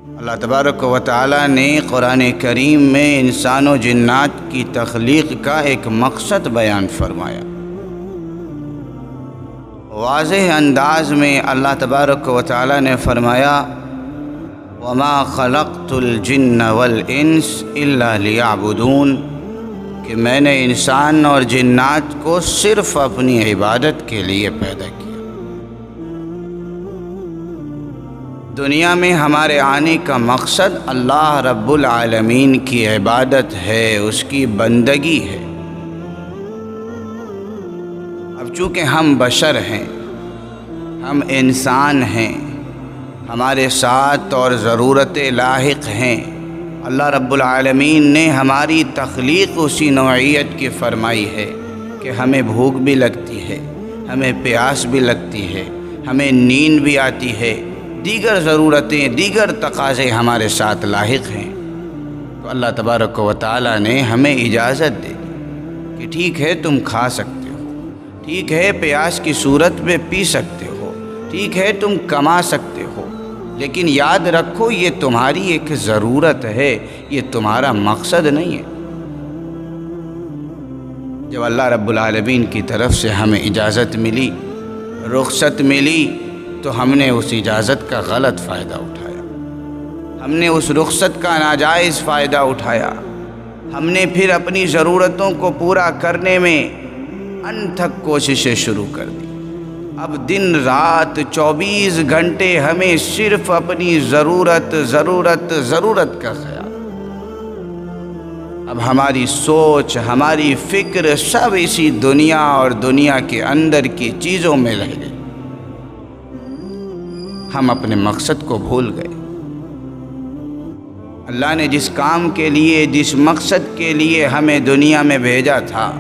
اللہ تبارک و تعالی نے قرآن کریم میں انسان و جنات کی تخلیق کا ایک مقصد بیان فرمایا۔ واضح انداز میں اللہ تبارک و تعالی نے فرمایا وَمَا خَلَقْتُ الْجِنَّ وَالْإِنسَ إِلَّا لِيَعْبُدُونَ، کہ میں نے انسان اور جنات کو صرف اپنی عبادت کے لیے پیدا کیا۔ دنیا میں ہمارے آنے کا مقصد اللہ رب العالمین کی عبادت ہے، اس کی بندگی ہے۔ اب چونکہ ہم بشر ہیں، ہم انسان ہیں، ہمارے ساتھ اور ضرورتیں لاحق ہیں۔ اللہ رب العالمین نے ہماری تخلیق اسی نوعیت کی فرمائی ہے کہ ہمیں بھوک بھی لگتی ہے، ہمیں پیاس بھی لگتی ہے، ہمیں نیند بھی آتی ہے، دیگر ضرورتیں، دیگر تقاضے ہمارے ساتھ لاحق ہیں۔ تو اللہ تبارک و تعالی نے ہمیں اجازت دے دی کہ ٹھیک ہے تم کھا سکتے ہو، ٹھیک ہے پیاس کی صورت میں پی سکتے ہو، ٹھیک ہے تم کما سکتے ہو، لیکن یاد رکھو یہ تمہاری ایک ضرورت ہے، یہ تمہارا مقصد نہیں ہے۔ جب اللہ رب العالمین کی طرف سے ہمیں اجازت ملی، رخصت ملی، تو ہم نے اس اجازت کا غلط فائدہ اٹھایا، ہم نے اس رخصت کا ناجائز فائدہ اٹھایا، ہم نے پھر اپنی ضرورتوں کو پورا کرنے میں انتھک کوششیں شروع کر دی۔ اب دن رات 24 گھنٹے ہمیں صرف اپنی ضرورت کا خیال۔ اب ہماری سوچ، ہماری فکر سب اسی دنیا اور دنیا کے اندر کی چیزوں میں رہ گئی۔ ہم اپنے مقصد کو بھول گئے۔ اللہ نے جس کام کے لیے، جس مقصد کے لیے ہمیں دنیا میں بھیجا تھا،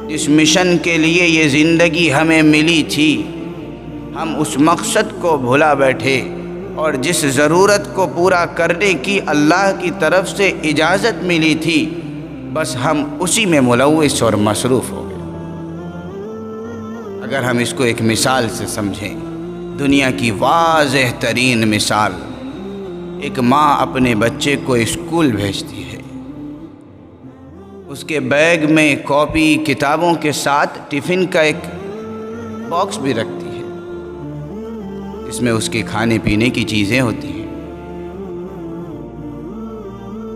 جس مشن کے لیے یہ زندگی ہمیں ملی تھی، ہم اس مقصد کو بھلا بیٹھے اور جس ضرورت کو پورا کرنے کی اللہ کی طرف سے اجازت ملی تھی، بس ہم اسی میں ملوث اور مصروف ہو گئے۔ اگر ہم اس کو ایک مثال سے سمجھیں، دنیا کی واضح ترین مثال، ایک ماں اپنے بچے کو اسکول بھیجتی ہے، اس کے بیگ میں کاپی کتابوں کے ساتھ ٹفن کا ایک باکس بھی رکھتی ہے، جس میں اس کے کھانے پینے کی چیزیں ہوتی ہیں۔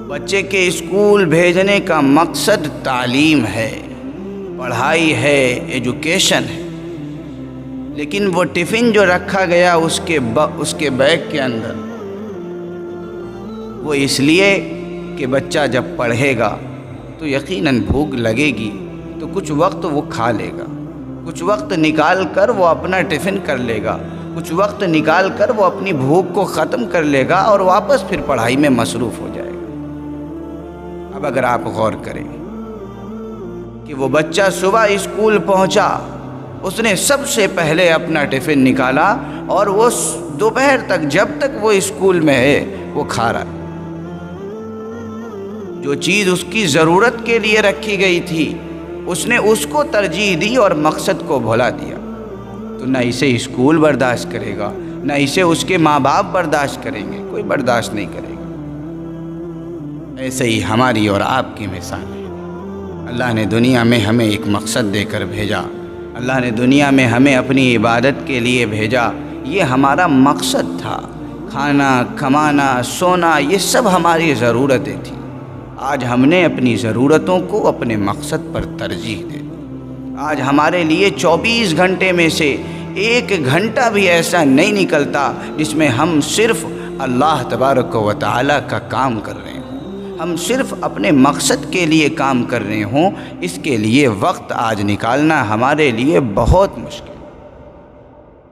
بچے کے اسکول بھیجنے کا مقصد تعلیم ہے، پڑھائی ہے، ایجوکیشن ہے، لیکن وہ ٹفن جو رکھا گیا اس کے بیگ کے اندر، وہ اس لیے کہ بچہ جب پڑھے گا تو یقیناً بھوک لگے گی، تو کچھ وقت وہ کھا لے گا، کچھ وقت نکال کر وہ اپنا ٹفن کر لے گا، کچھ وقت نکال کر وہ اپنی بھوک کو ختم کر لے گا اور واپس پھر پڑھائی میں مصروف ہو جائے گا۔ اب اگر آپ غور کریں کہ وہ بچہ صبح اسکول پہنچا، اس نے سب سے پہلے اپنا ٹفن نکالا اور وہ دوپہر تک، جب تک وہ اسکول میں ہے، وہ کھا رہا ہے۔ جو چیز اس کی ضرورت کے لیے رکھی گئی تھی، اس نے اس کو ترجیح دی اور مقصد کو بھلا دیا، تو نہ اسے اسکول برداشت کرے گا، نہ اسے اس کے ماں باپ برداشت کریں گے، کوئی برداشت نہیں کرے گا۔ ایسے ہی ہماری اور آپ کی مثال ہے۔ اللہ نے دنیا میں ہمیں ایک مقصد دے کر بھیجا، اللہ نے دنیا میں ہمیں اپنی عبادت کے لیے بھیجا، یہ ہمارا مقصد تھا۔ کھانا، کمانا، سونا، یہ سب ہماری ضرورتیں تھیں۔ آج ہم نے اپنی ضرورتوں کو اپنے مقصد پر ترجیح دے دی۔ آج ہمارے لیے 24 گھنٹے میں سے 1 گھنٹہ بھی ایسا نہیں نکلتا جس میں ہم صرف اللہ تبارک و تعالی کا کام کر رہے ہوں، ہم صرف اپنے مقصد کے لیے کام کر رہے ہوں۔ اس کے لیے وقت آج نکالنا ہمارے لیے بہت مشکل ہے۔